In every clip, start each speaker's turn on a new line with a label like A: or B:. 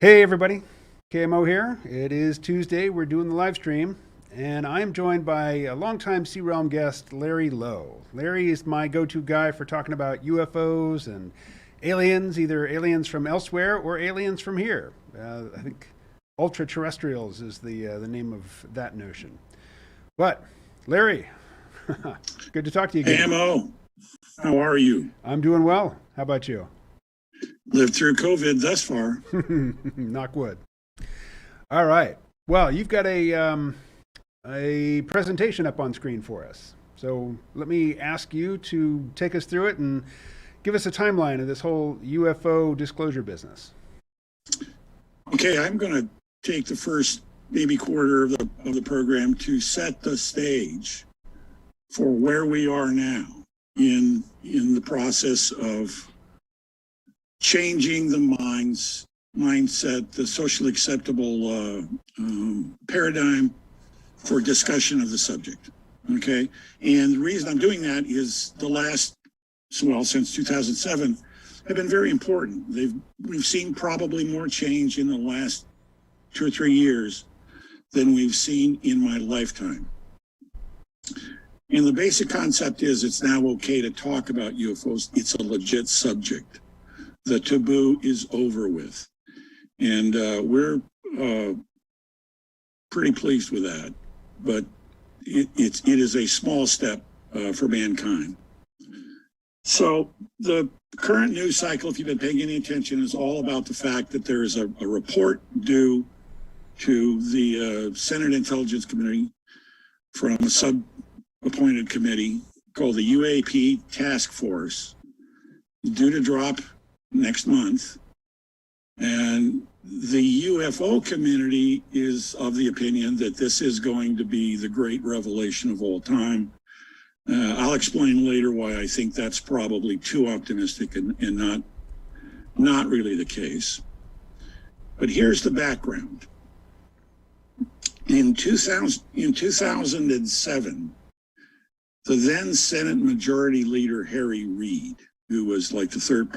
A: Hey everybody, KMO here. It is Tuesday. We're doing the live stream, and I'm joined by a longtime Sea Realm guest, Larry Lowe. Larry is my go-to guy for talking about UFOs and aliens, either aliens from elsewhere or aliens from here. I think ultra terrestrials is the name of that notion. But Larry, good to talk to you again.
B: AMO, how are you?
A: I'm doing well. How about you?
B: Lived through COVID thus far.
A: Knock wood. All right. Well, you've got a presentation up on screen for us. So let me ask you to take us through it and give us a timeline of this whole UFO disclosure business.
B: Okay, I'm going to take the first maybe quarter of the program to set the stage for where we are now in the process of changing the mindset, the socially acceptable paradigm for discussion of the subject. Okay, and the reason I'm doing that is since 2007, have been very important. We've seen probably more change in the last 2 or 3 years than we've seen in my lifetime. And the basic concept is it's now okay to talk about UFOs. It's a legit subject. The taboo is over with. And we're pretty pleased with that. But it is a small step for mankind. So the current news cycle, if you've been paying any attention, is all about the fact that there is a report due to the Senate Intelligence Committee from a sub-appointed committee called the UAP Task Force, due to drop next month. And the UFO community is of the opinion that this is going to be the great revelation of all time. I'll explain later why I think that's probably too optimistic and not really the case. But here's the background. In 2007, the then Senate Majority Leader Harry Reid, who was like the third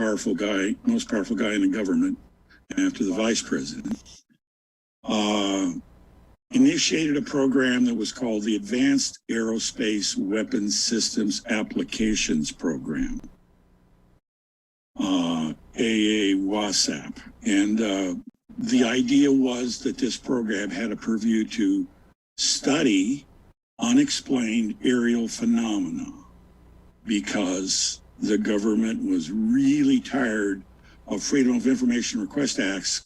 B: most powerful guy in the government after the vice president, initiated a program that was called the Advanced Aerospace Weapons Systems Applications Program, AAWSAP. And the idea was that this program had a purview to study unexplained aerial phenomena because the government was really tired of Freedom of Information Request Act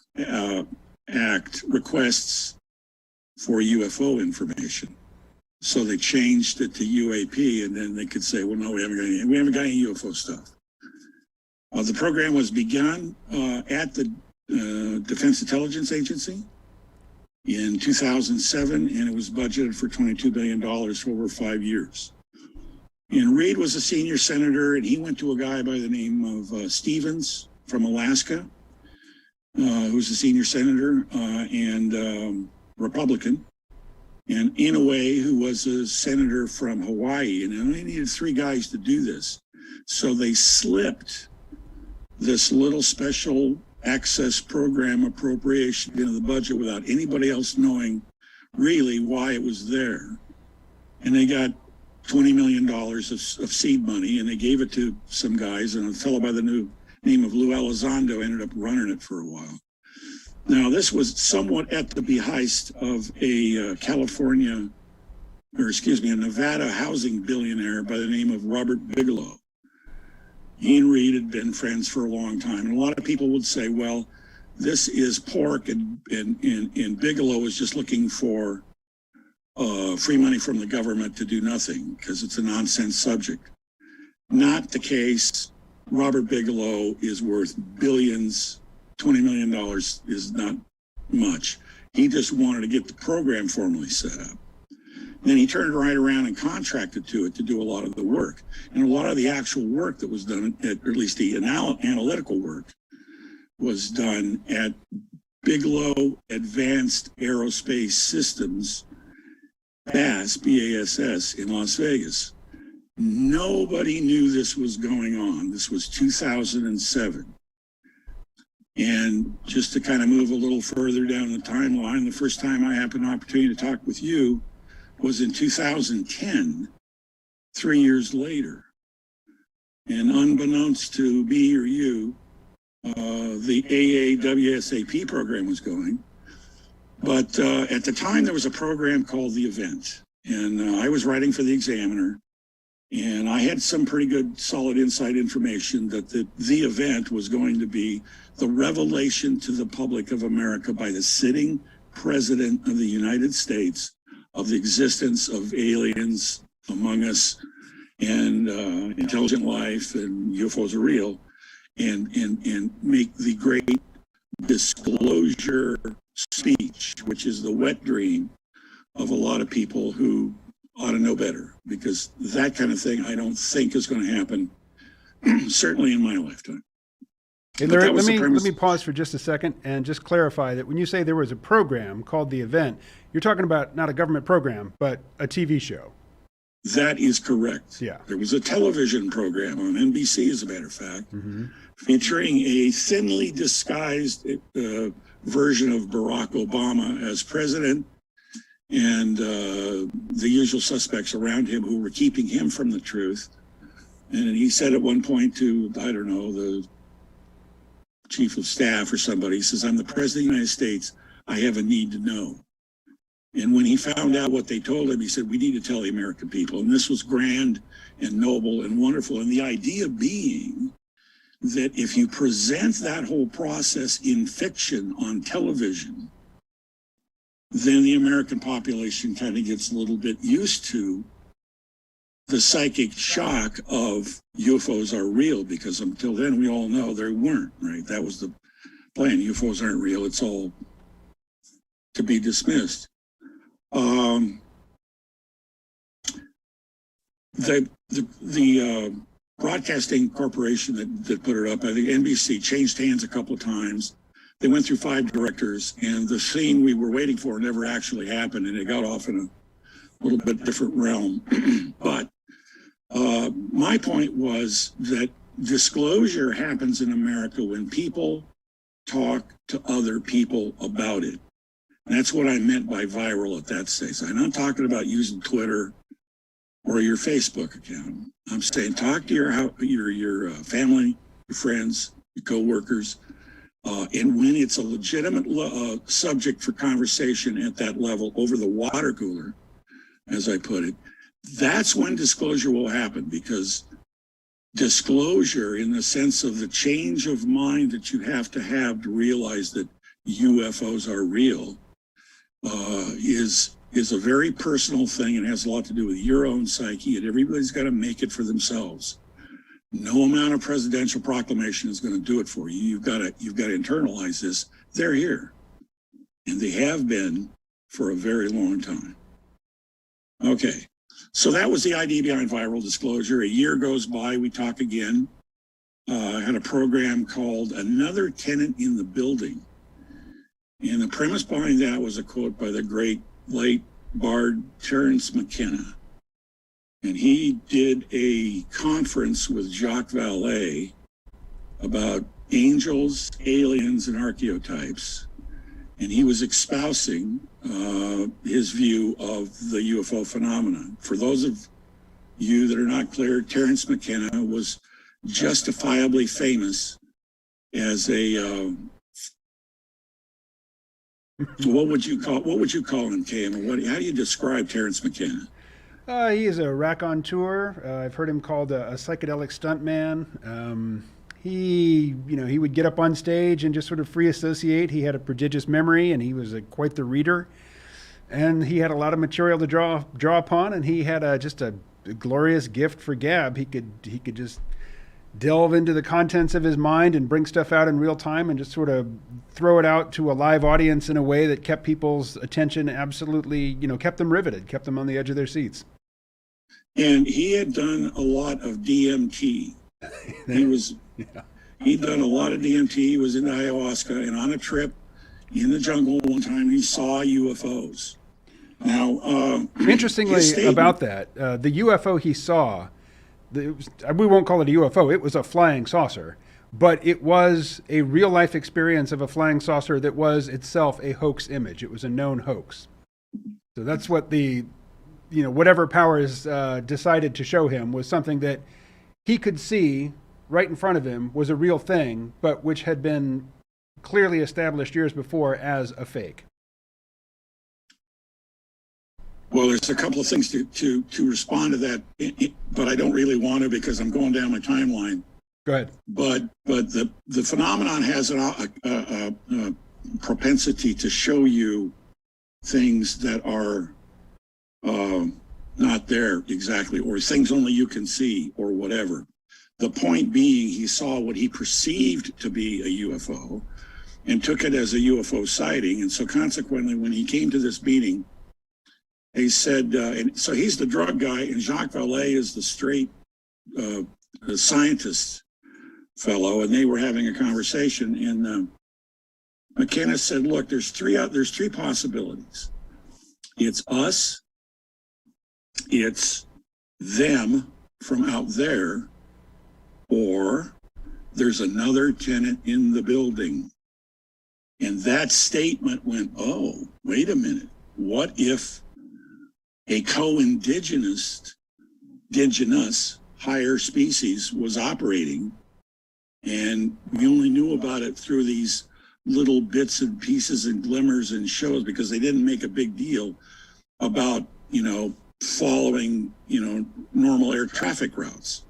B: requests for UFO information. So they changed it to UAP, and then they could say, well, no, we haven't got any UFO stuff. The program was begun at the Defense Intelligence Agency in 2007, and it was budgeted for $22 billion for over 5 years. And Reid was a senior senator, and he went to a guy by the name of Stevens from Alaska, who's a senior senator and Republican, and Inouye, who was a senator from Hawaii. And they only needed 3 guys to do this. So they slipped this little special access program appropriation into the budget without anybody else knowing really why it was there. And they got $20 million of seed money, and they gave it to some guys, and a fellow by the name of Lou Elizondo ended up running it for a while. Now, this was somewhat at the behest of a a Nevada housing billionaire by the name of Robert Bigelow. He and Reid had been friends for a long time. And a lot of people would say, well, this is pork, and Bigelow is just looking for free money from the government to do nothing because it's a nonsense subject. Not the case. Robert Bigelow is worth billions. $20 million is not much. He just wanted to get the program formally set up. Then he turned right around and contracted to it to do a lot of the work. And a lot of the actual work that was done, or at least the analytical work, was done at Bigelow Advanced Aerospace Systems, BASS, in Las Vegas. Nobody knew this was going on. This was 2007. And just to kind of move a little further down the timeline, the first time I had an opportunity to talk with you was in 2010, 3 years later. And unbeknownst to me or you, the AAWSAP program was going. But at the time, there was a program called The Event. And I was writing for the Examiner. And I had some pretty good, solid inside information that the event was going to be the revelation to the public of America by the sitting president of the United States of the existence of aliens among us and intelligent life and UFOs are real, and make the great disclosure speech, which is the wet dream of a lot of people who ought to know better, because that kind of thing I don't think is going to happen, certainly in my lifetime.
A: Hey, Larry, let me pause for just a second and just clarify that when you say there was a program called The Event, you're talking about not a government program, but a TV show.
B: That is correct.
A: Yeah.
B: There was a television program on NBC, as a matter of fact, featuring a thinly disguised version of Barack Obama as president, and the usual suspects around him who were keeping him from the truth. And he said at one point to, I don't know, the chief of staff or somebody, he says, "I'm the president of the United States. I have a need to know." And when he found out what they told him, he said, "We need to tell the American people." And this was grand and noble and wonderful. And the idea being that if you present that whole process in fiction on television, then the American population kind of gets a little bit used to the psychic shock of UFOs are real, because until then we all know they weren't, right? That was the plan. UFOs aren't real. It's all to be dismissed. The broadcasting corporation that put it up, I think NBC, changed hands a couple of times. They went through 5 directors, and the scene we were waiting for never actually happened, and it got off in a little bit different realm. But my point was that disclosure happens in America when people talk to other people about it. And that's what I meant by viral at that stage. I'm not talking about using Twitter or your Facebook account. I'm saying talk to your family, your friends, your coworkers, and when it's a legitimate subject for conversation at that level over the water cooler, as I put it, that's when disclosure will happen, because disclosure in the sense of the change of mind that you have to realize that UFOs are real is a very personal thing, and has a lot to do with your own psyche, and everybody's got to make it for themselves. No amount of presidential proclamation is going to do it for you. You've got to internalize this. They're here, and they have been for a very long time. Okay, so that was the idea behind viral disclosure. A year goes by, we talk again. I had a program called Another Tenant in the Building. And the premise behind that was a quote by the great late bard Terence McKenna. And he did a conference with Jacques Vallée about angels, aliens, and archetypes. And he was espousing his view of the UFO phenomenon. For those of you that are not clear, Terence McKenna was justifiably famous as a what would you call him, Cam? How do you describe Terence McKenna?
A: He is a raconteur. I've heard him called a psychedelic stuntman. He would get up on stage and just sort of free associate. He had a prodigious memory, and he was quite the reader. And he had a lot of material to draw upon, and he had just a glorious gift for gab. He could just delve into the contents of his mind and bring stuff out in real time and just sort of throw it out to a live audience in a way that kept people's attention absolutely, kept them riveted, kept them on the edge of their seats.
B: And he had done a lot of DMT. He'd done a lot of DMT. He was in ayahuasca, and on a trip in the jungle one time, he saw UFOs. Now,
A: interestingly about that, the UFO he saw, we won't call it a UFO. It was a flying saucer, but it was a real life experience of a flying saucer that was itself a hoax image. It was a known hoax. So that's what the, whatever powers decided to show him was something that he could see right in front of him was a real thing, but which had been clearly established years before as a fake.
B: Well, there's a couple of things to respond to that, but I don't really want to because I'm going down my timeline.
A: Go ahead.
B: But the phenomenon has a propensity to show you things that are not there exactly, or things only you can see, or whatever. The point being, he saw what he perceived to be a UFO and took it as a UFO sighting. And so consequently, when he came to this meeting, he said, and so he's the drug guy, and Jacques Vallée is the straight the scientist fellow, and they were having a conversation. And McKenna said, "Look, there's three possibilities. It's us, it's them from out there, or there's another tenant in the building." And that statement went, "Oh, wait a minute. What if a co-indigenous higher species was operating, and we only knew about it through these little bits and pieces and glimmers and shows because they didn't make a big deal about, following, normal air traffic routes."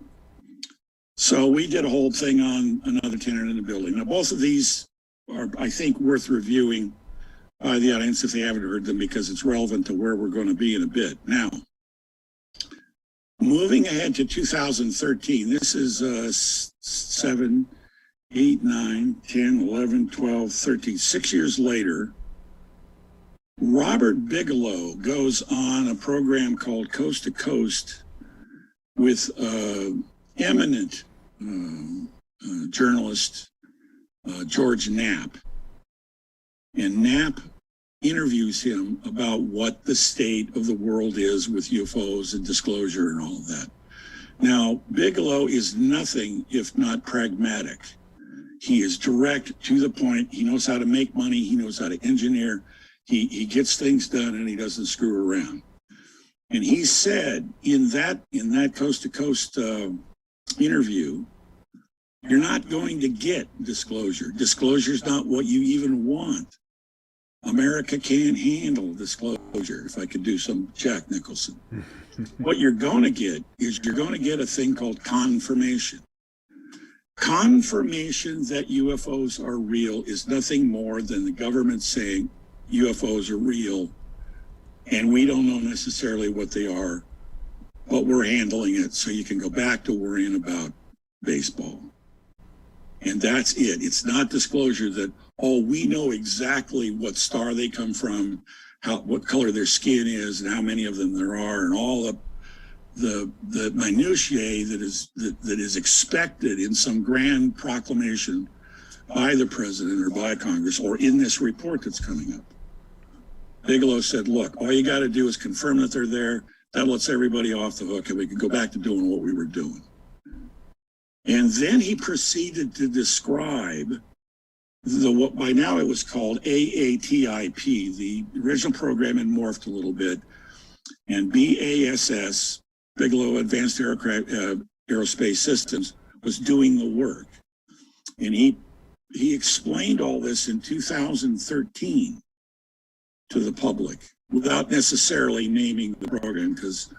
B: So we did a whole thing on another tenant in the building. Now, both of these are, I think, worth reviewing by the audience if they haven't heard them, because it's relevant to where we're going to be in a bit. Now, moving ahead to 2013, this is 7, 8, 9, 10, 11, 12, 13, 6 years later, Robert Bigelow goes on a program called Coast to Coast with eminent journalist George Knapp. And Knapp interviews him about what the state of the world is with UFOs and disclosure and all of that. Now, Bigelow is nothing if not pragmatic. He is direct, to the point. He knows how to make money. He knows how to engineer. He gets things done, and he doesn't screw around. And he said in that Coast to Coast interview, you're not going to get disclosure. Disclosure's not what you even want. America can't handle disclosure, if I could do some Jack Nicholson. What you're going to get is you're going to get a thing called confirmation. Confirmation that UFOs are real is nothing more than the government saying UFOs are real, and we don't know necessarily what they are, but we're handling it, so you can go back to worrying about baseball. And that's it. It's not disclosure that, oh, we know exactly what star they come from, what color their skin is, and how many of them there are, and all the minutiae that is expected in some grand proclamation by the president or by Congress, or in this report that's coming up. Bigelow said, look, all you got to do is confirm that they're there. That lets everybody off the hook, and we can go back to doing what we were doing. And then he proceeded to describe what by now it was called AATIP. The original program had morphed a little bit, and BASS, Bigelow Advanced Aerospace Systems, was doing the work. And he explained all this in 2013 to the public without necessarily naming the program, because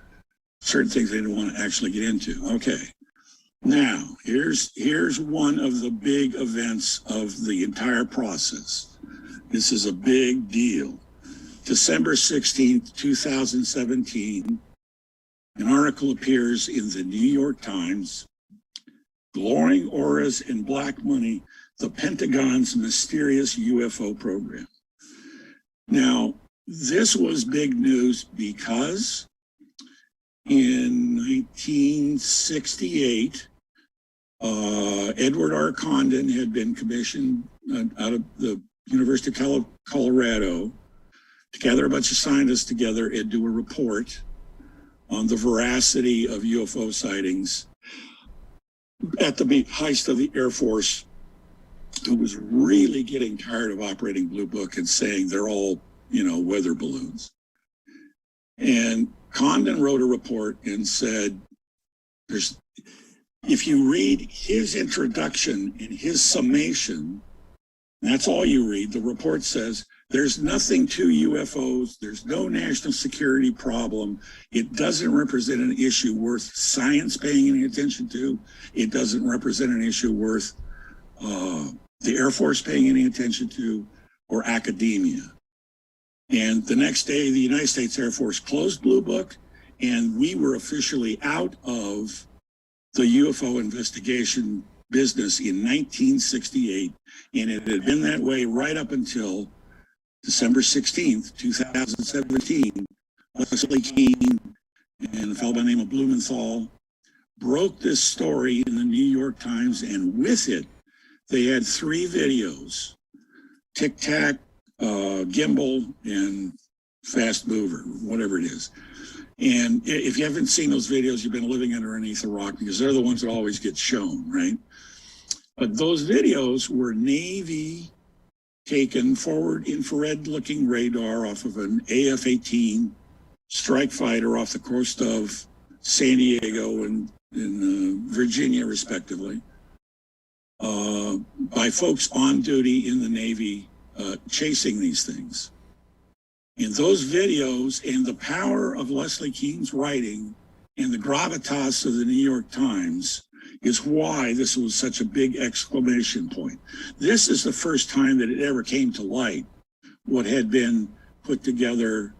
B: certain things they didn't want to actually get into. Okay. Now, here's one of the big events of the entire process. This is a big deal. December 16th, 2017, an article appears in the New York Times, Glowing Auras and Black Money, the Pentagon's mysterious UFO program. Now, this was big news because in 1968, Edward R. Condon had been commissioned out of the University of Colorado to gather a bunch of scientists together and do a report on the veracity of UFO sightings at the heist of the Air Force, who was really getting tired of operating Blue Book and saying they're all, weather balloons. And Condon wrote a report and said, if you read his introduction and his summation, that's all you read. The report says there's nothing to UFOs. There's no national security problem. It doesn't represent an issue worth science paying any attention to. It doesn't represent an issue worth the Air Force paying any attention to, or academia. And the next day, the United States Air Force closed Blue Book, and we were officially out of the UFO investigation business in 1968. And it had been that way right up until December 16th, 2017. Leslie Keane and a fellow by the name of Blumenthal broke this story in the New York Times, and with it, they had 3 videos: Tic Tac, Gimbal, and Fast Mover, whatever it is. And if you haven't seen those videos, you've been living underneath a rock, because they're the ones that always get shown, right? But those videos were Navy taken forward infrared looking radar off of an AF-18 strike fighter off the coast of San Diego and Virginia, respectively, by folks on duty in the Navy chasing these things. And those videos and the power of Leslie Keane's writing and the gravitas of the New York Times is why this was such a big exclamation point. This is the first time that it ever came to light what had been put together,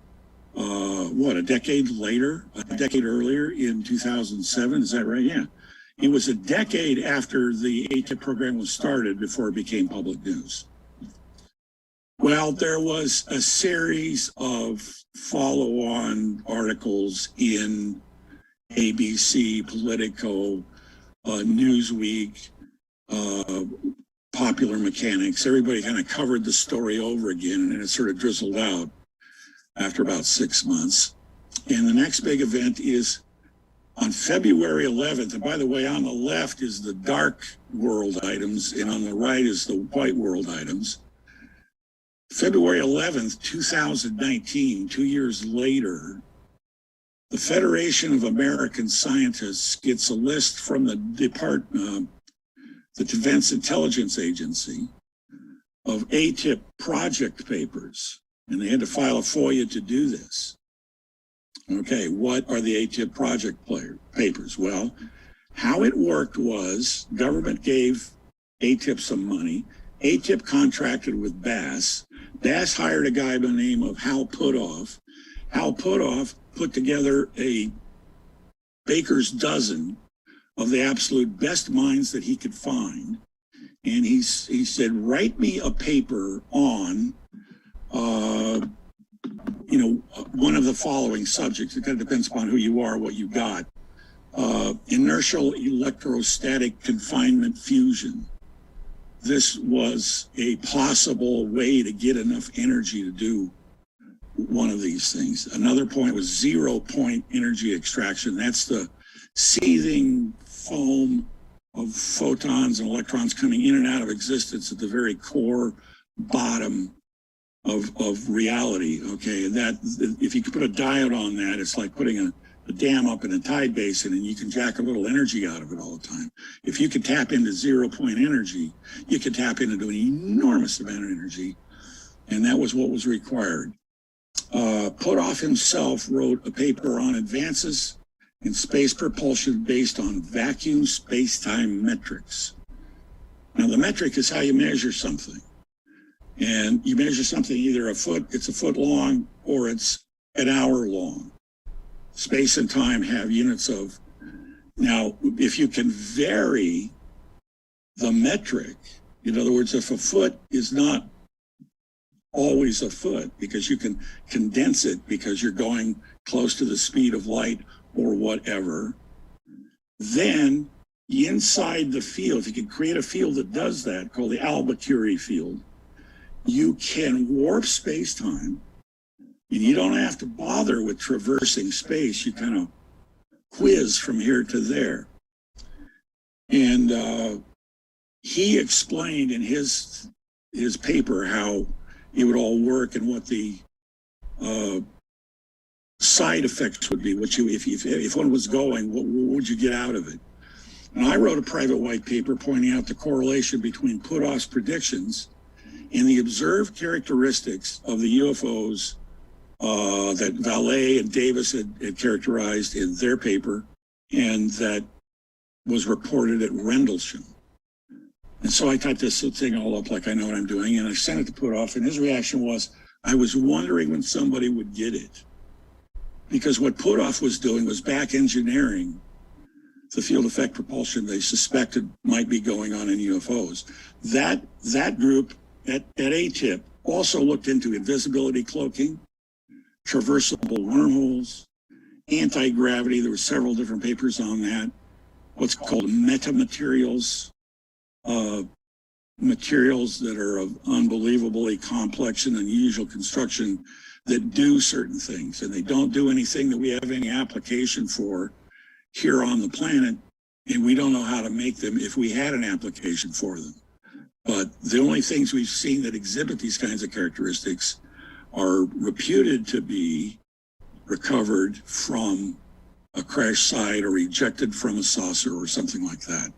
B: a decade earlier in 2007, is that right? Yeah. It was a decade after the AATIP program was started before it became public news. Well, there was a series of follow-on articles in ABC, Politico, Newsweek, Popular Mechanics. Everybody kind of covered the story over again, and then it sort of drizzled out after about 6 months. And the next big event is on February 11th. And by the way, on the left is the dark world items, and on the right is the white world items. February 11th, 2019, 2 years later, the Federation of American Scientists gets a list from the Defense Intelligence Agency of AATIP project papers, and they had to file a FOIA to do this. Okay, what are the AATIP project papers? Well, how it worked was government gave AATIP some money. AATIP contracted with Bass. Bass hired a guy by the name of Hal Puthoff. Hal Puthoff put together a baker's dozen of the absolute best minds that he could find. And he said, write me a paper on, one of the following subjects. It kind of depends upon who you are, what you got. Inertial electrostatic confinement fusion. This was a possible way to get enough energy to do one of these things. Another point was 0-point energy extraction. That's the seething foam of photons and electrons coming in and out of existence at the very core bottom of reality. Okay, and that, if you could put a diode on that, it's like putting a dam up in a tide basin, and you can jack a little energy out of it all the time. If you could tap into 0-point energy, you could tap into an enormous amount of energy, and that was what was required. Puthoff himself wrote a paper on advances in space propulsion based on vacuum space-time metrics. Now, the metric is how you measure something. And you measure something either it's a foot long, or it's an hour long. Space and time have units of. Now, if you can vary the metric, in other words, if a foot is not always a foot, because you can condense it because you're going close to the speed of light or whatever, then inside the field, if you can create a field that does that, called the Albuquerque field, you can warp space-time, and you don't have to bother with traversing space. You kind of whiz from here to there. And he explained in his paper how it would all work and what the side effects would be. What you, if one was going, what would you get out of it? And I wrote a private white paper pointing out the correlation between Puthoff's predictions and the observed characteristics of the UFOs that Valet and Davis had characterized in their paper, and that was reported at Rendlesham. And so I typed this thing all up like I know what I'm doing, and I sent it to Puthoff, and his reaction was, I was wondering when somebody would get it. Because what Puthoff was doing was back engineering the field effect propulsion they suspected might be going on in UFOs. That group at AATIP also looked into invisibility cloaking, traversable wormholes, anti-gravity. There were several different papers on that. What's called metamaterials, materials that are of unbelievably complex and unusual construction that do certain things, and they don't do anything that we have any application for here on the planet, and we don't know how to make them if we had an application for them. But the only things we've seen that exhibit these kinds of characteristics are reputed to be recovered from a crash site or ejected from a saucer or something like that.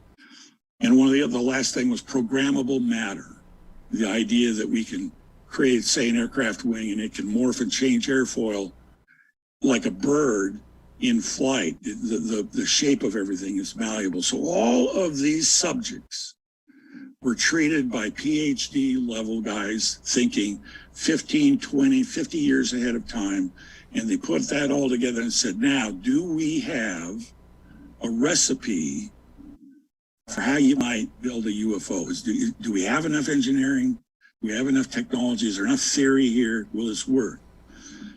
B: And one of the last thing was programmable matter. The idea that we can create, say, an aircraft wing and it can morph and change airfoil like a bird in flight. The shape of everything is malleable. So all of these subjects were treated by PhD level guys thinking 15, 20, 50 years ahead of time. And they put that all together and said, now, do we have a recipe for how you might build a UFO? Do we have enough engineering? Do we have enough technology? Is there enough theory here? Will this work?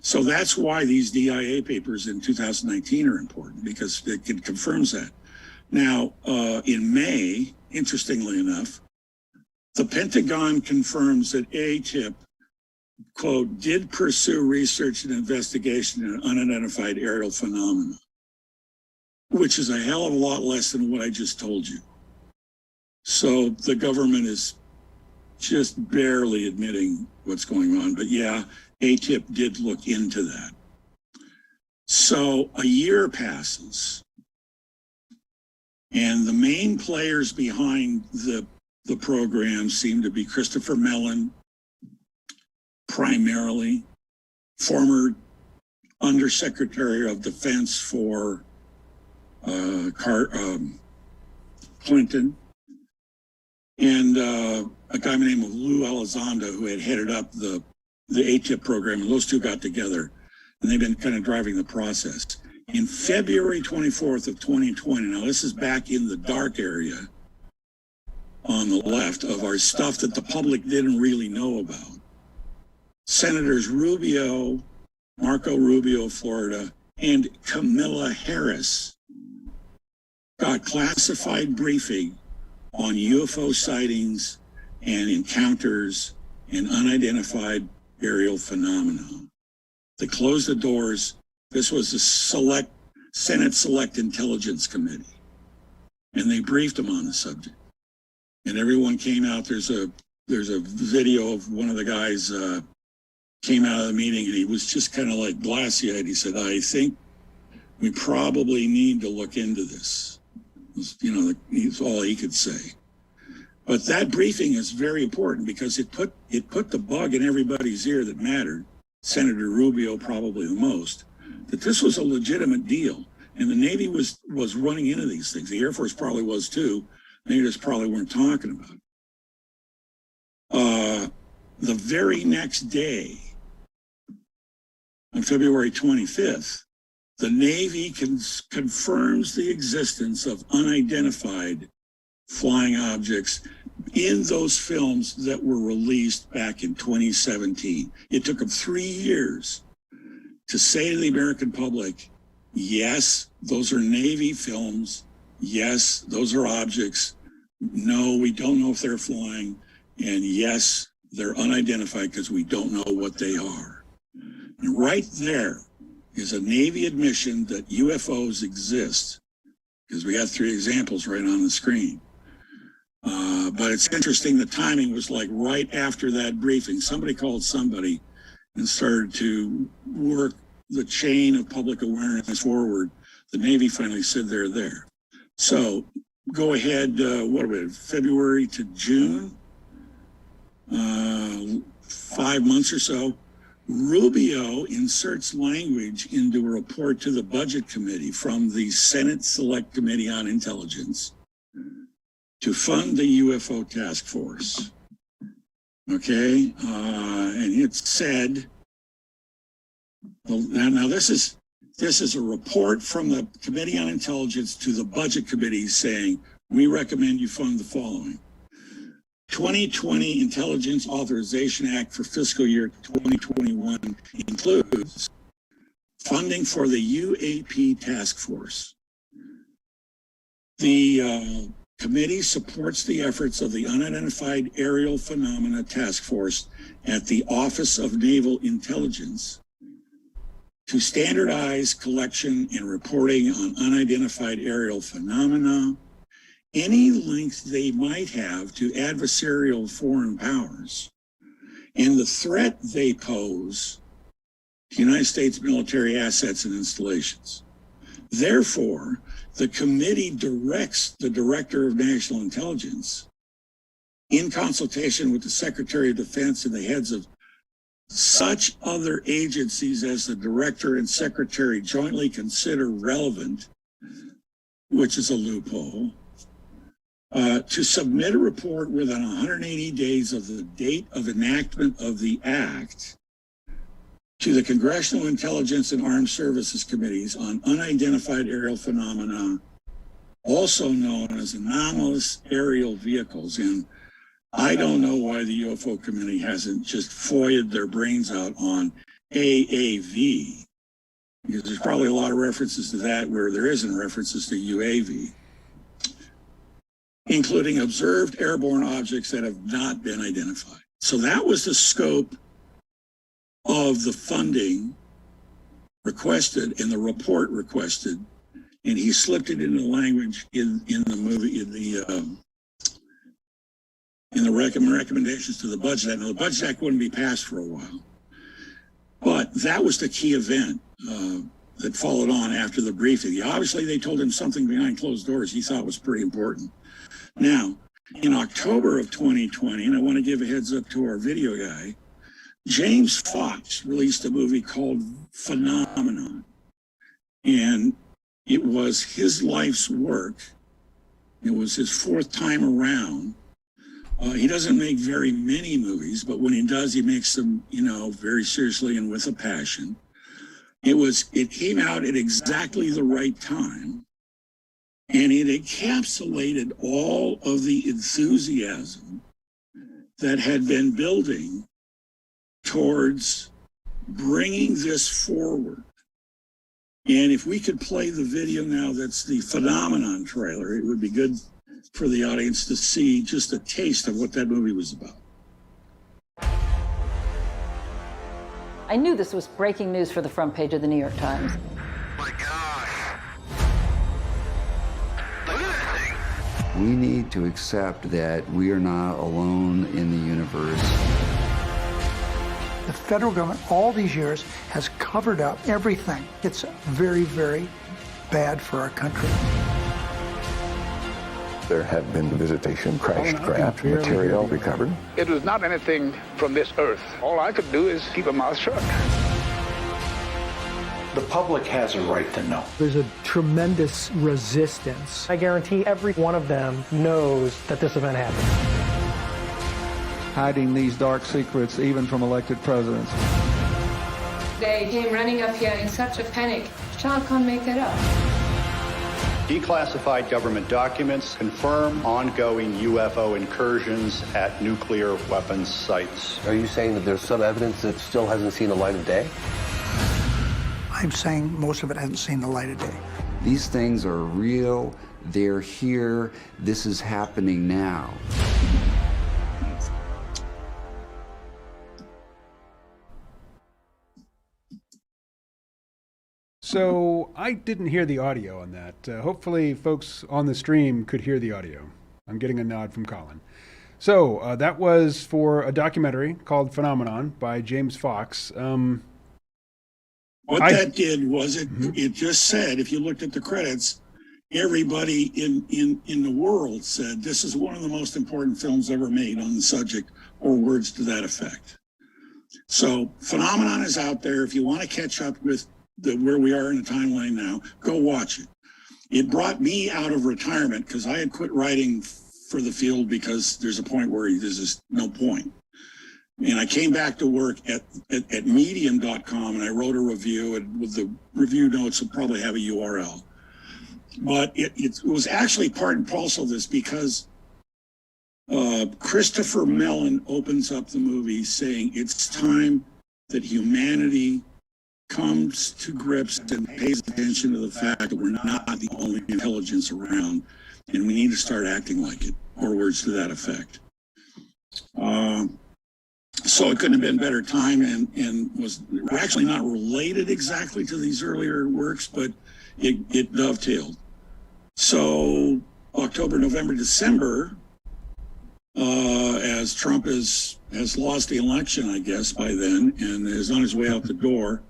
B: So that's why these DIA papers in 2019 are important, because it confirms that. Now, in May, interestingly enough, the Pentagon confirms that AATIP, quote, did pursue research and investigation in unidentified aerial phenomena, which is a hell of a lot less than what I just told you. So the government is just barely admitting what's going on. But yeah, AATIP did look into that. So a year passes, and the main players behind the program seem to be Christopher Mellon, primarily, former Undersecretary of Defense for Clinton, and a guy named Lou Elizondo, who had headed up the AATIP program, and those two got together, and they've been kind of driving the process. In February 24th of 2020, now this is back in the dark area on the left of our stuff that the public didn't really know about. Senators Rubio, Marco Rubio of Florida, and Kamala Harris got classified briefing on UFO sightings and encounters and unidentified aerial phenomena. They closed the doors. This was the Senate Select Intelligence Committee, and they briefed them on the subject. And everyone came out. There's a video of one of the guys came out of the meeting, and he was just kind of like glassy-eyed. He said, I think we probably need to look into this. You know, that's all he could say. But that briefing is very important because it put the bug in everybody's ear that mattered, Senator Rubio probably the most, that this was a legitimate deal. And the Navy was running into these things. The Air Force probably was too. They just probably weren't talking about it. The very next day, on February 25th, the Navy confirms the existence of unidentified flying objects in those films that were released back in 2017. It took them 3 years to say to the American public, yes, those are Navy films. Yes, those are objects. No, we don't know if they're flying. And yes, they're unidentified because we don't know what they are. And right there is a Navy admission that UFOs exist because we got 3 examples right on the screen. But it's interesting, the timing was like right after that briefing. Somebody called somebody and started to work the chain of public awareness forward. The Navy finally said they're there. So go ahead, what are we, February to June, 5 months or so. Rubio inserts language into a report to the Budget Committee from the Senate Select Committee on Intelligence to fund the UFO task force. Okay, and it said, well, now this is a report from the Committee on Intelligence to the Budget Committee saying, we recommend you fund the following. 2020 Intelligence Authorization Act for fiscal year 2021 includes funding for the UAP task force. The committee supports the efforts of the Unidentified Aerial Phenomena Task Force at the Office of Naval Intelligence to standardize collection and reporting on unidentified aerial phenomena, any links they might have to adversarial foreign powers, and the threat they pose to United States military assets and installations. Therefore, the committee directs the Director of National Intelligence, in consultation with the Secretary of Defense and the heads of such other agencies as the Director and Secretary jointly consider relevant, which is a loophole, to submit a report within 180 days of the date of enactment of the Act to the Congressional Intelligence and Armed Services Committees on Unidentified Aerial Phenomena, also known as anomalous aerial vehicles. And I don't know why the UFO committee hasn't just foiled their brains out on AAV, because there's probably a lot of references to that where there isn't references to UAV, including observed airborne objects that have not been identified. So that was the scope of the funding requested and the report requested, and he slipped it into language in the movie, in the recommendations to the Budget Act. Now, the Budget Act wouldn't be passed for a while, but that was the key event that followed on after the briefing. Obviously, they told him something behind closed doors he thought was pretty important. Now, in October of 2020, and I want to give a heads up to our video guy, James Fox released a movie called Phenomenon, and it was his life's work. It was his 4th time around. He doesn't make very many movies, but when he does, he makes them, very seriously and with a passion. It came out at exactly the right time, and it encapsulated all of the enthusiasm that had been building towards bringing this forward. And if we could play the video now, that's the Phenomenon trailer, it would be good for the audience to see just a taste of what that movie was about.
C: I knew this was breaking news for the front page of the New York Times.
D: My gosh. Look at that thing.
E: We need to accept that we are not alone in the universe.
F: The federal government, all these years, has covered up everything. It's very, very bad for our country.
G: There have been visitation, crashed craft, material recovered.
H: It was not anything from this earth. All I could do is keep a mouth shut.
I: The public has a right to know.
J: There's a tremendous resistance. I guarantee every one of them knows that this event happened.
K: Hiding these dark secrets even from elected presidents.
L: They came running up here in such a panic. Child can't make that up.
I: Declassified government documents confirm ongoing UFO incursions at nuclear weapons sites.
M: Are you saying that there's some evidence that still hasn't seen the light of day?
F: I'm saying most of it hasn't seen the light of day.
E: These things are real. They're here. This is happening now.
A: So I didn't hear the audio on that. Hopefully folks on the stream could hear the audio. I'm getting a nod from Colin. So that was for a documentary called Phenomenon by James Fox.
B: What that did was it just said, if you looked at the credits, everybody in the world said this is one of the most important films ever made on the subject, or words to that effect. So Phenomenon is out there. If you want to catch up with where we are in the timeline now, go watch it. It brought me out of retirement because I had quit writing for the field because there's a point where there's just no point. And I came back to work at medium.com, and I wrote a review, and with the review notes will probably have a URL. But it was actually part and parcel of this because Christopher Mellon opens up the movie saying it's time that humanity comes to grips and pays attention to the fact that we're not the only intelligence around, and we need to start acting like it, or words to that effect. So it couldn't have been better time, and was actually not related exactly to these earlier works, but it dovetailed. So October, November, December, as Trump has lost the election, I guess, by then, and is on his way out the door,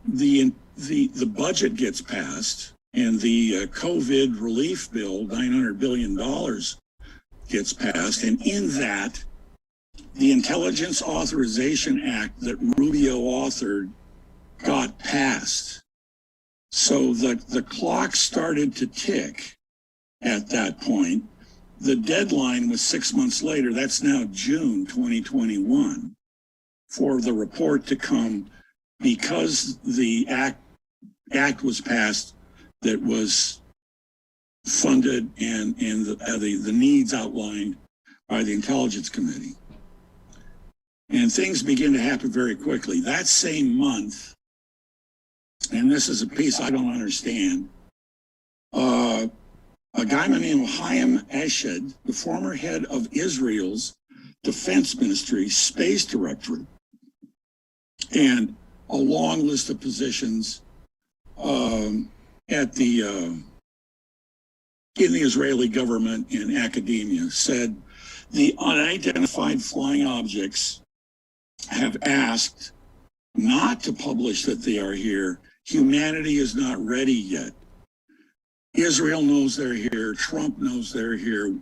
B: the budget gets passed, and the COVID relief bill, $900 billion, gets passed. And in that, the Intelligence Authorization Act that Rubio authored got passed. So the clock started to tick at that point. The deadline was 6 months later. That's now June 2021 for the report to come, because the act was passed that was funded and the needs outlined by the Intelligence Committee. And things begin to happen very quickly. That same month, and this is a piece I don't understand, a guy named Chaim Eshed, the former head of Israel's Defense Ministry Space Directorate, and a long list of positions at in the Israeli government and academia, said the unidentified flying objects have asked not to publish that they are here. Humanity is not ready yet. Israel knows they're here. Trump knows they're here.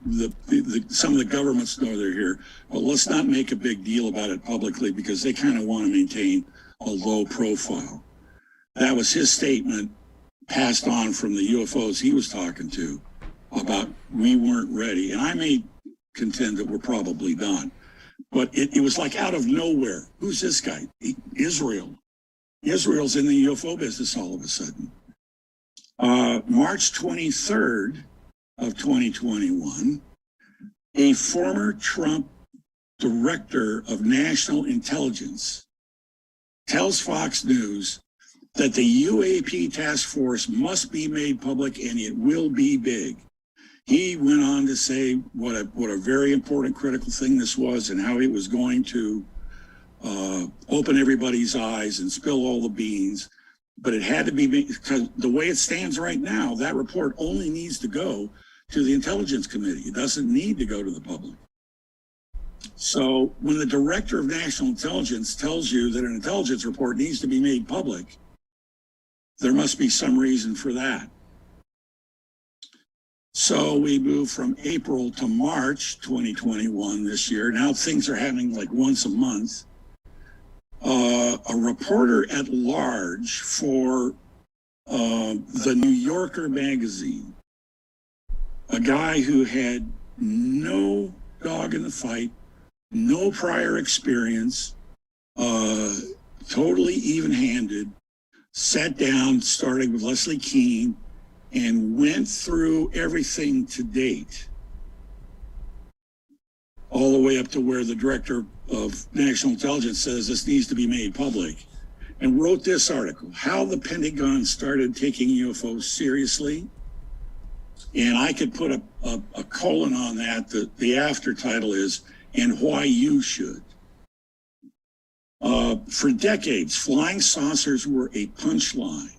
B: Some of the governments know they're here. But let's not make a big deal about it publicly, because they kind of want to maintain a low profile. That was his statement, passed on from the UFOs he was talking to, about we weren't ready. And I may contend that we're probably not. But it was like out of nowhere. Who's this guy? Israel. Israel's in the UFO business all of a sudden. March 23rd of 2021, a former Trump director of national intelligence tells Fox News that the UAP task force must be made public, and it will be big. He went on to say what a very important, critical thing this was, and how it was going to open everybody's eyes and spill all the beans. But it had to be, because the way it stands right now, that report only needs to go to the Intelligence Committee. It doesn't need to go to the public. So when the Director of National Intelligence tells you that an intelligence report needs to be made public, there must be some reason for that. So we moved from April to March 2021 this year. Now things are happening like once a month. A reporter at large for the New Yorker magazine, a guy who had no dog in the fight, no prior experience, totally even-handed, sat down, starting with Leslie Keane, and went through everything to date, all the way up to where the Director of National Intelligence says this needs to be made public, and wrote this article, How the Pentagon Started Taking UFOs Seriously. And I could put a colon on that. The after title is, and Why You Should. For decades, flying saucers were a punchline.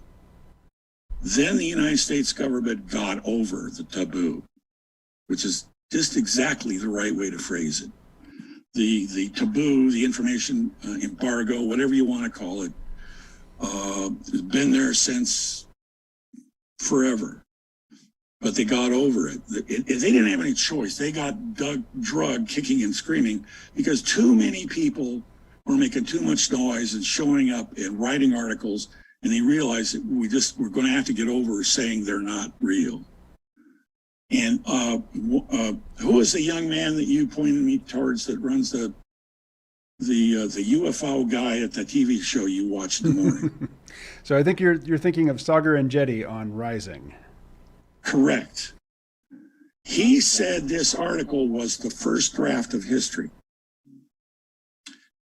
B: Then the United States government got over the taboo, which is just exactly the right way to phrase it. The taboo, the information embargo, whatever you want to call it, has been there since forever. But they got over it. They didn't have any choice. They got drugged, kicking and screaming, because too many people were making too much noise and showing up and writing articles, and they realized that we're going to have to get over saying they're not real. And who is the young man that you pointed me towards that runs the UFO guy at the TV show you watch in the morning?
A: So I think you're thinking of Sagar and Jetty on Rising.
B: Correct. He said this article was the first draft of history.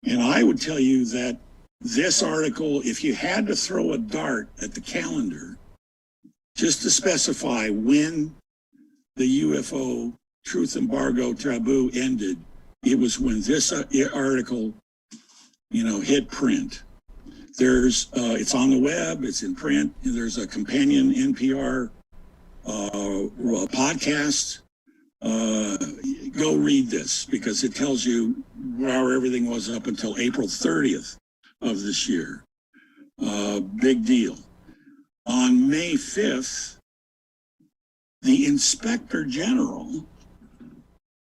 B: And I would tell you that this article, if you had to throw a dart at the calendar just to specify when the UFO truth embargo taboo ended, it was when this article, hit print. It's on the web, it's in print, and there's a companion NPR podcast. Go read this, because it tells you where everything was up until April 30th of this year. Big deal. On May 5th, the Inspector General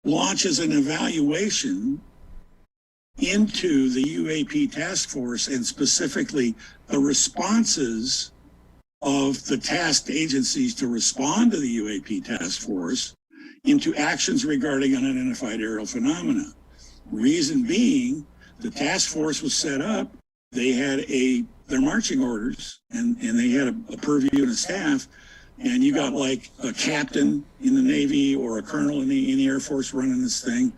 B: launches an evaluation into the UAP task force, and specifically the responses of the tasked agencies to respond to the UAP task force into actions regarding unidentified aerial phenomena. Reason being, the task force was set up, they had their marching orders, and they had a purview and a staff, and you got like a captain in the Navy or a colonel in the Air Force running this thing.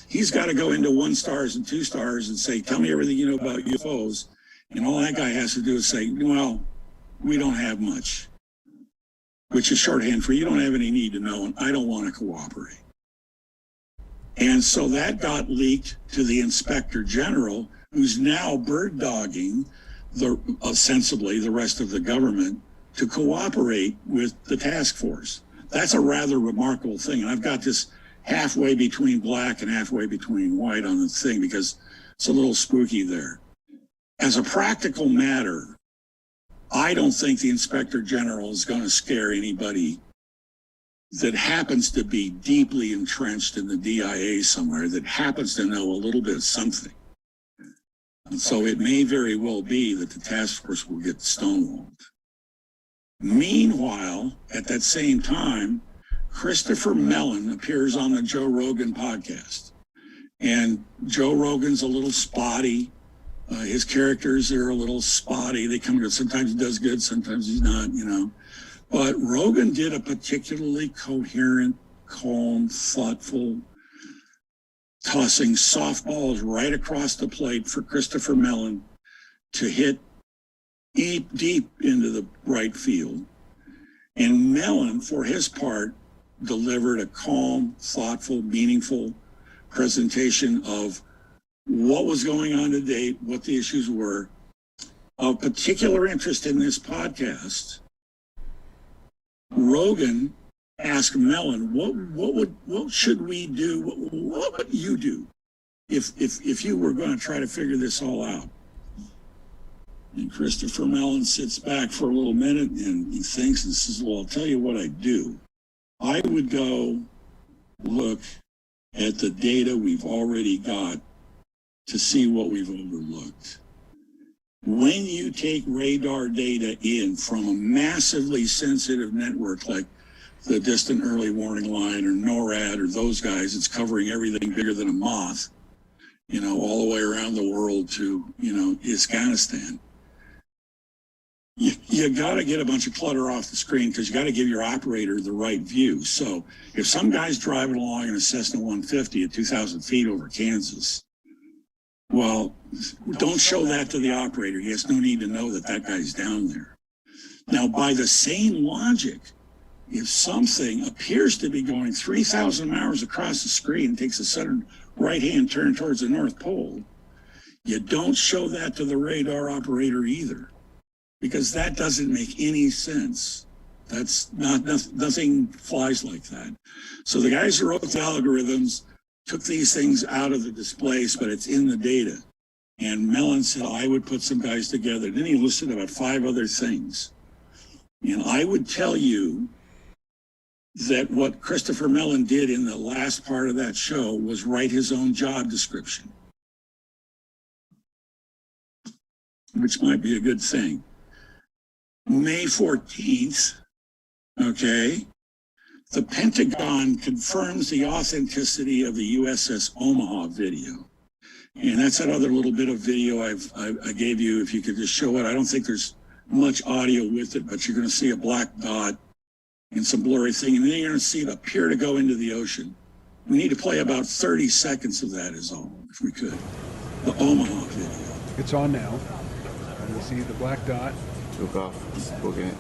B: He's got to go into 1 stars and 2 stars and say, tell me everything you know about UFOs. And all that guy has to do is say, well, we don't have much, which is shorthand for you don't have any need to know, and I don't want to cooperate. And so that got leaked to the Inspector General, who's now bird dogging ostensibly the rest of the government to cooperate with the task force. That's a rather remarkable thing. And I've got this halfway between black and halfway between white on the thing, because it's a little spooky there. As a practical matter, I don't think the Inspector General is going to scare anybody that happens to be deeply entrenched in the DIA somewhere, that happens to know a little bit of something. And so it may very well be that the task force will get stonewalled. Meanwhile, at that same time, Christopher Mellon appears on the Joe Rogan podcast. And Joe Rogan's a little spotty. His characters are a little spotty. They come good. Sometimes he does good, sometimes he's not, But Rogan did a particularly coherent, calm, thoughtful, tossing softballs right across the plate for Christopher Mellon to hit deep into the right field. And Mellon, for his part, delivered a calm, thoughtful, meaningful presentation of what was going on today, what the issues were. Of particular interest in this podcast, Rogan asked Mellon, what should we do? What would you do if you were going to try to figure this all out? And Christopher Mellon sits back for a little minute and he thinks and says, well, I'll tell you what I'd do. I would go look at the data we've already got to see what we've overlooked. When you take radar data in from a massively sensitive network like the Distant Early Warning Line or NORAD or those guys, it's covering everything bigger than a moth, all the way around the world to, Afghanistan. You got to get a bunch of clutter off the screen, because you got to give your operator the right view. So if some guy's driving along in a Cessna 150 at 2,000 feet over Kansas, well, don't show that to the operator. He has no need to know that guy's down there. Now, by the same logic, if something appears to be going 3,000 miles across the screen, takes a sudden right-hand turn towards the North Pole, You don't show that to the radar operator either, because that doesn't make any sense. That's nothing flies like that. So the guys who wrote the algorithms took these things out of the displays, but it's in the data. And Mellon said, I would put some guys together. Then he listed about 5 other things. And I would tell you that what Christopher Mellon did in the last part of that show was write his own job description, which might be a good thing. May 14th, okay, the Pentagon confirms the authenticity of the USS Omaha video. And that's that other little bit of video I gave you. If you could just show it. I don't think there's much audio with it, but you're going to see a black dot and some blurry thing. And then you're going to see it appear to go into the ocean. We need to play about 30 seconds of that is all, if we could. The Omaha video.
A: It's on now. And you see the black dot.
G: Took off. Booking it.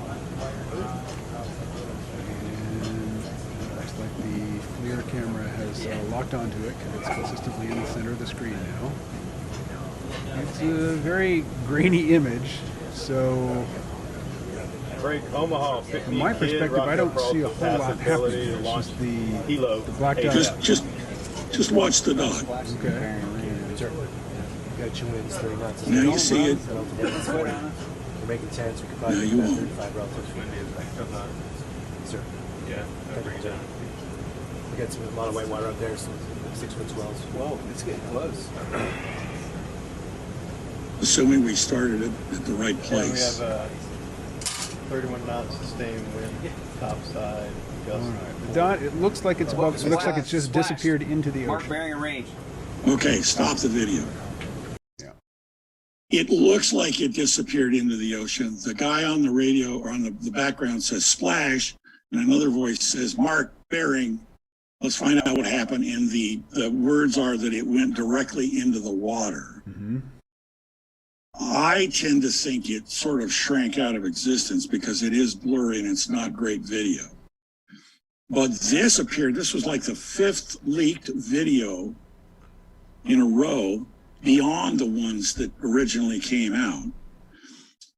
A: And looks like the FLIR camera has locked onto it because it's consistently in the center of the screen now. It's a very grainy image, so from my perspective, I don't see a whole lot happening. It's just the black dot.
B: Just watch the dot.
A: Okay.
B: Now you see it.
N: Making 10, so we could
B: No, you won't.
N: 35 relative. Sir. Yeah. We got a lot of white water out there, some 6-foot swells. Whoa, it's getting close.
B: Assuming we started it at the right place.
O: We have 31 knots sustained wind, top side.
A: All right. The dot, it looks like it's above. It looks like it's just disappeared into the
P: Mark
A: ocean.
P: bearing and range.
B: Okay, stop the video. It looks like it disappeared into the ocean. The guy on the radio or on the background says splash, and another voice says, Mark, bearing. Let's find out what happened. And the words are that it went directly into the water.
A: Mm-hmm.
B: I tend to think it sort of shrank out of existence because it is blurry and it's not great video. But this appeared, this was like the 5th leaked video in a row beyond the ones that originally came out.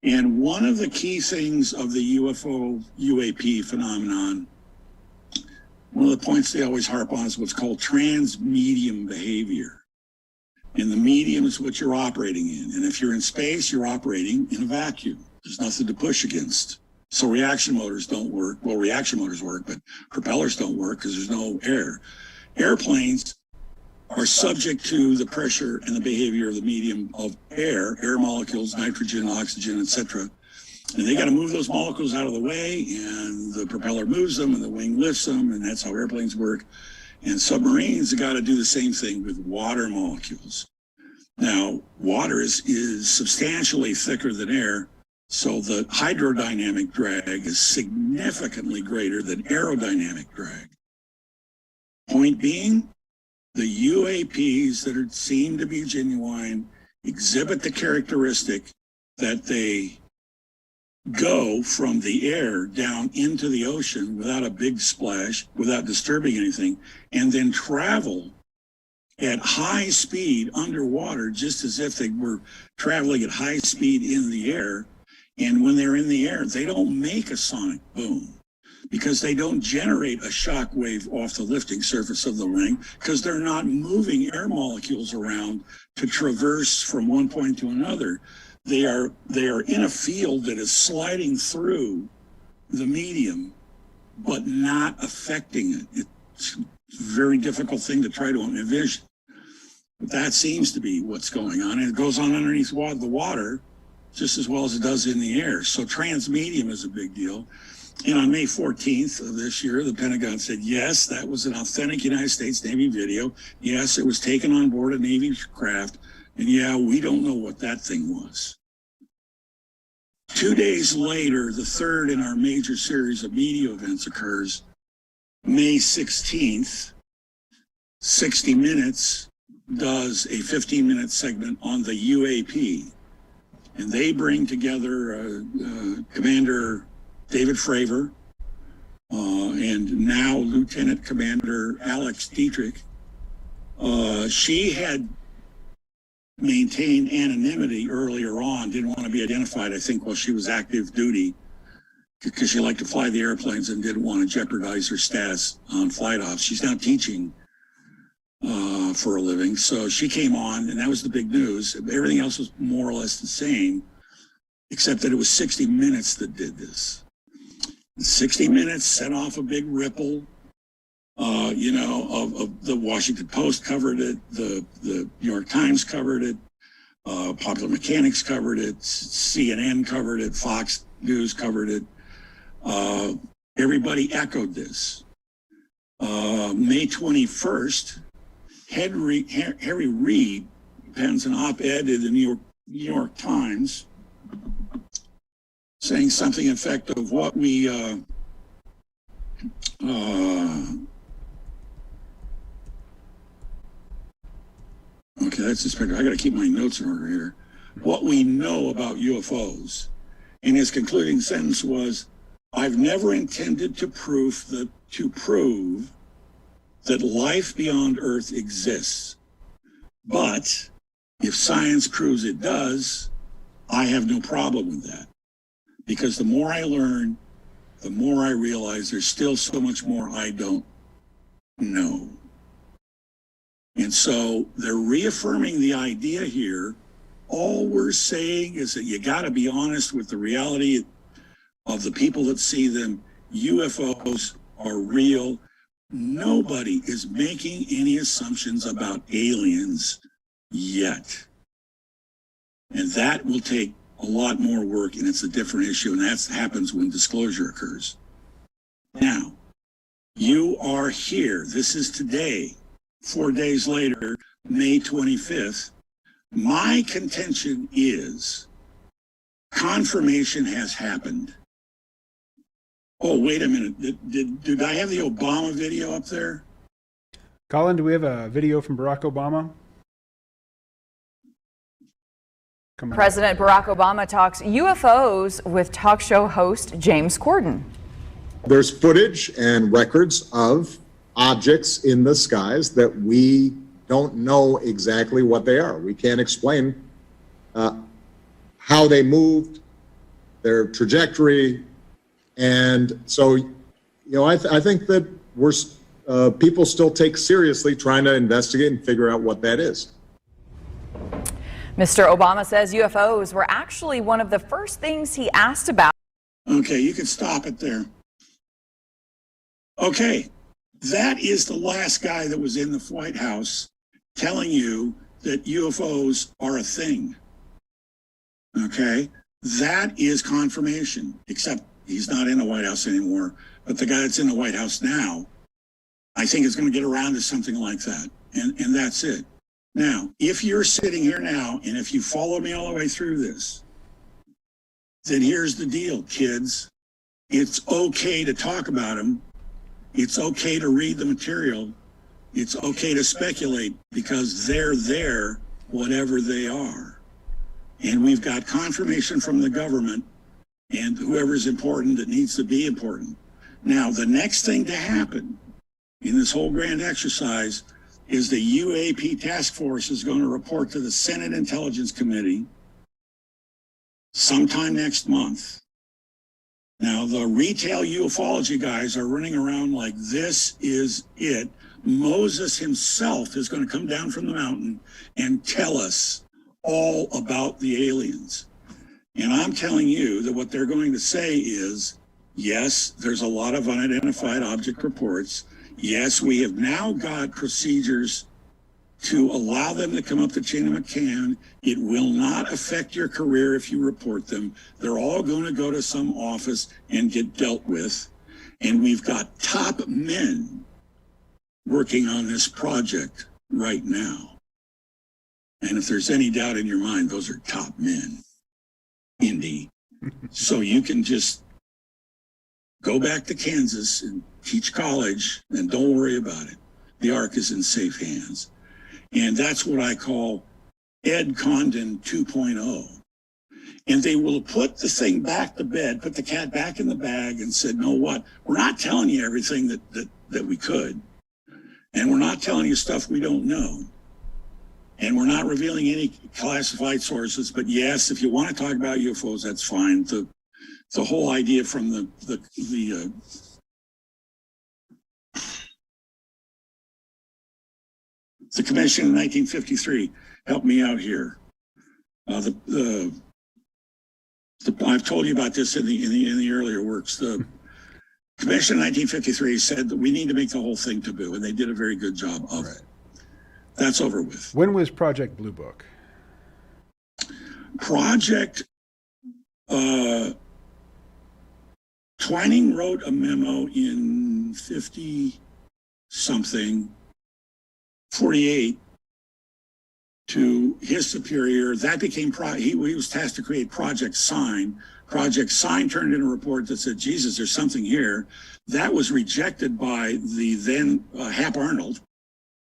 B: And one of the key things of the UFO UAP phenomenon, one of the points they always harp on is what's called transmedium behavior. And the medium is what you're operating in. And if you're in space, you're operating in a vacuum. There's nothing to push against. So reaction motors don't work. Well, reaction motors work, but propellers don't work because there's no air. Airplanes are subject to the pressure and the behavior of the medium of air molecules, nitrogen, oxygen, etc. And they got to move those molecules out of the way, and the propeller moves them, and the wing lifts them, and that's how airplanes work. And submarines have got to do the same thing with water molecules. Now, water is substantially thicker than air, so the hydrodynamic drag is significantly greater than aerodynamic drag. Point being, the UAPs that seem to be genuine exhibit the characteristic that they go from the air down into the ocean without a big splash, without disturbing anything, and then travel at high speed underwater, just as if they were traveling at high speed in the air. And when they're in the air, they don't make a sonic boom, because they don't generate a shock wave off the lifting surface of the ring, because they're not moving air molecules around to traverse from one point to another. They are in a field that is sliding through the medium, but not affecting it. It's a very difficult thing to try to envision. But that seems to be what's going on. And it goes on underneath the water just as well as it does in the air. So transmedium is a big deal. And on May 14th of this year, the Pentagon said, yes, that was an authentic United States Navy video. Yes, it was taken on board a Navy craft. And yeah, we don't know what that thing was. 2 days later, the third in our major series of media events occurs. May 16th, 60 Minutes does a 15-minute segment on the UAP. And they bring together Commander David Fravor and now Lieutenant Commander Alex Dietrich. She had maintain anonymity earlier on, didn't want to be identified, I think, while she was active duty, because she liked to fly the airplanes and didn't want to jeopardize her status on flight ops. She's now teaching for a living. So she came on, and that was the big news. Everything else was more or less the same, except that it was 60 Minutes that did this. 60 Minutes set off a big ripple. Of the Washington Post covered it, the New York Times covered it, Popular Mechanics covered it, CNN covered it, Fox News covered it. Everybody echoed this. May 21st, Harry Reid pens an op-ed in the New York Times saying something in effect of what we okay, that's this picture. I got to keep my notes in order here. What we know about UFOs. And his concluding sentence was, I've never intended to prove that life beyond Earth exists. But if science proves it does, I have no problem with that. Because the more I learn, the more I realize there's still so much more I don't know. And so they're reaffirming the idea here. All we're saying is that you got to be honest with the reality of the people that see them. UFOs are real. Nobody is making any assumptions about aliens yet. And that will take a lot more work, and it's a different issue, and that happens when disclosure occurs. Now, you are here. This is today. 4 days later, May 25th, my contention is confirmation has happened. Oh, wait a minute. Did I have the Obama video up there?
A: Colin, do we have a video from Barack Obama?
P: President Barack Obama talks UFOs with talk show host James Corden.
Q: There's footage and records of objects in the skies that we don't know exactly what they are. We can't explain how they moved, their trajectory. And so, I think that people still take seriously trying to investigate and figure out what that is.
P: Mr. Obama says UFOs were actually one of the first things he asked about.
B: Okay, you can stop it there. Okay, that is the last guy that was in the White House telling you that UFOs are a thing. Okay, that is confirmation, except he's not in the White House anymore. But the guy that's in the White House now, I think is going to get around to something like that. And that's it. Now, if you're sitting here now, and if you follow me all the way through this, then here's the deal, kids. It's okay to talk about them. It's okay to read the material. It's okay to speculate because they're there, whatever they are. And we've got confirmation from the government and whoever's important that needs to be important. Now, the next thing to happen in this whole grand exercise is the UAP task force is going to report to the Senate Intelligence Committee sometime next month. Now, the retail ufology guys are running around like this is it. Moses himself is going to come down from the mountain and tell us all about the aliens. And I'm telling you that what they're going to say is, yes, there's a lot of unidentified object reports. Yes, we have now got procedures to allow them to come up the chain of command. It will not affect your career if you report them. They're all going to go to some office and get dealt with. And we've got top men working on this project right now. And if there's any doubt in your mind, those are top men, Indy. So you can just go back to Kansas and teach college and don't worry about it. The Ark is in safe hands. And that's what I call Ed Condon 2.0. And they will put the thing back to bed, put the cat back in the bag and said, no, what? We're not telling you everything that we could. And we're not telling you stuff we don't know. And we're not revealing any classified sources, but yes, if you want to talk about UFOs, that's fine. The whole idea from the commission in 1953 helped me out here. I've told you about this in the earlier works. The commission in 1953 said that we need to make the whole thing taboo, and they did a very good job of it. That's over with.
A: When was Project Blue Book?
B: Project Twining wrote a memo in 48 to his superior. That became he was tasked to create Project Sign. Project Sign turned in a report that said, Jesus, there's something here. That was rejected by the then Hap Arnold.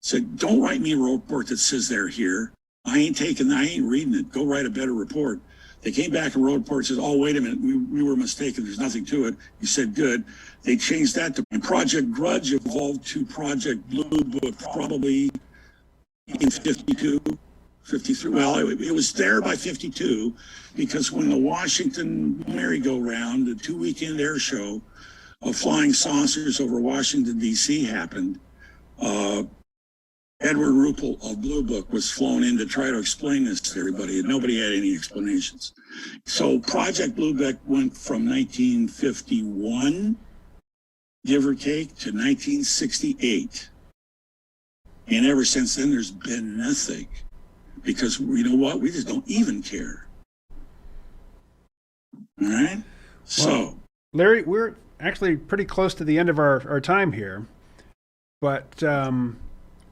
B: Said, don't write me a report that says they're here. I ain't reading it. Go write a better report. They came back and wrote a report that says, oh, wait a minute, we were mistaken. There's nothing to it. You said good. They changed that to Project Grudge, evolved to Project Blue Book, probably in 52, 53. Well, it was there by 52 because when the Washington merry-go-round, the 2-weekend air show of flying saucers over Washington, D.C. happened, Edward Ruppel of Blue Book was flown in to try to explain this to everybody, and nobody had any explanations. So Project Blue Book went from 1951, give or take, to 1968. And ever since then, there's been nothing. Because you know what? We just don't even care. All right? So.
A: Well, Larry, we're actually pretty close to the end of our time here. But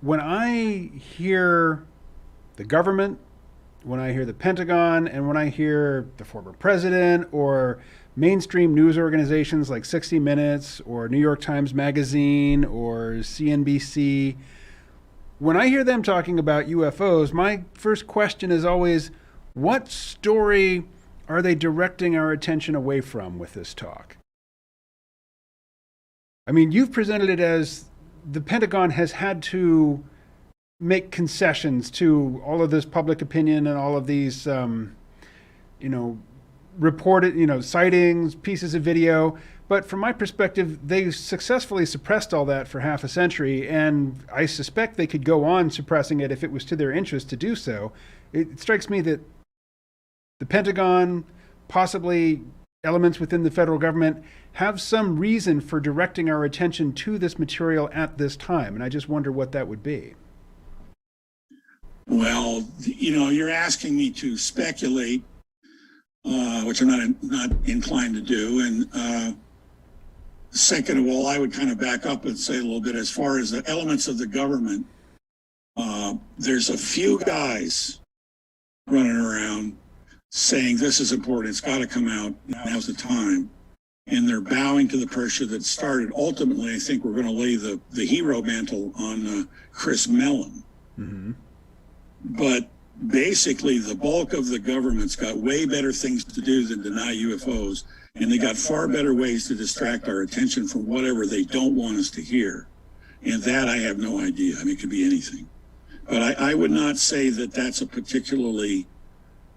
A: when I hear the government, when I hear the Pentagon, and when I hear the former president or mainstream news organizations like 60 Minutes or New York Times Magazine or CNBC, when I hear them talking about UFOs, my first question is always, what story are they directing our attention away from with this talk? I mean, you've presented it as the Pentagon has had to make concessions to all of this public opinion and all of these, reported, sightings, pieces of video. But from my perspective, they successfully suppressed all that for half a century, and I suspect they could go on suppressing it if it was to their interest to do so. It strikes me that the Pentagon, possibly elements within the federal government, have some reason for directing our attention to this material at this time, and I just wonder what that would be.
B: Well, you're asking me to speculate, which I'm not inclined to do, and second of all, I would kind of back up and say a little bit as far as the elements of the government. There's a few guys running around saying this is important, it's got to come out, now's the time. And they're bowing to the pressure that started. Ultimately, I think we're going to lay the hero mantle on Chris Mellon.
A: Mm-hmm.
B: But basically, the bulk of the government's got way better things to do than deny UFOs. And they got far better ways to distract our attention from whatever they don't want us to hear. And that I have no idea. I mean, it could be anything. But I would not say that that's a particularly,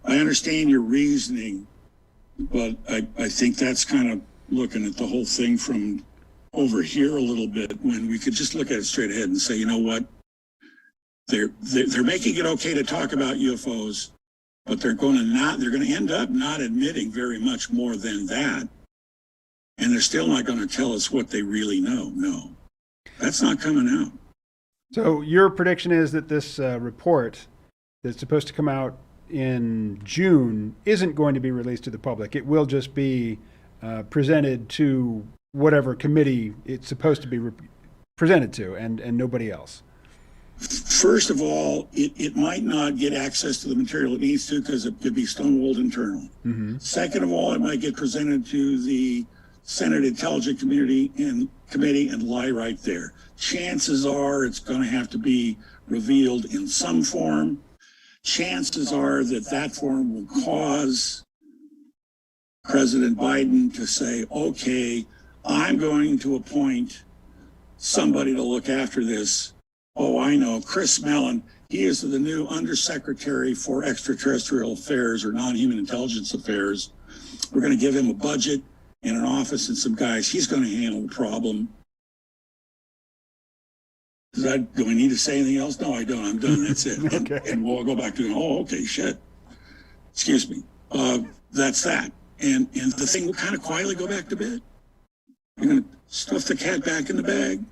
B: I understand your reasoning, but I think that's kind of looking at the whole thing from over here a little bit, when we could just look at it straight ahead and say, you know what, they're making it okay to talk about UFOs, but they're going to end up not admitting very much more than that. And they're still not going to tell us what they really know. No, that's not coming out.
A: So your prediction is that this report that's supposed to come out in June isn't going to be released to the public. It will just be presented to whatever committee it's supposed to be presented to, and nobody else.
B: First of all, it might not get access to the material it needs to because it could be stonewalled internally.
A: Mm-hmm.
B: Second of all, it might get presented to the Senate Intelligence Committee and lie right there. Chances are it's going to have to be revealed in some form. Chances are that form will cause President Biden to say, okay, I'm going to appoint somebody to look after this. Oh, I know, Chris Mellon, He is the new Undersecretary for Extraterrestrial Affairs or Non-Human Intelligence Affairs. We're going to give him a budget and an office and some guys. He's going to handle the problem. Do I need to say anything else? No, I don't. I'm done. That's it.
A: Okay.
B: And we'll go back to, oh, okay, shit. Excuse me. That's that. And the thing will kind of quietly go back to bed. You're going to stuff the cat back in the bag,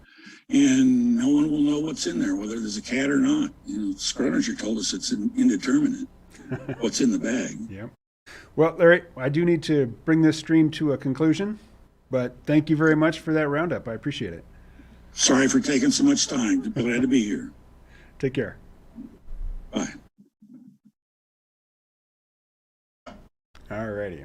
B: and no one will know what's in there, whether there's a cat or not. You know, Scroninger told us it's indeterminate what's in the bag.
A: Yep. Well, Larry, I do need to bring this stream to a conclusion, but thank you very much for that roundup. I appreciate it.
B: Sorry for taking so much time. Glad to be here.
A: Take care.
B: Bye.
A: All righty.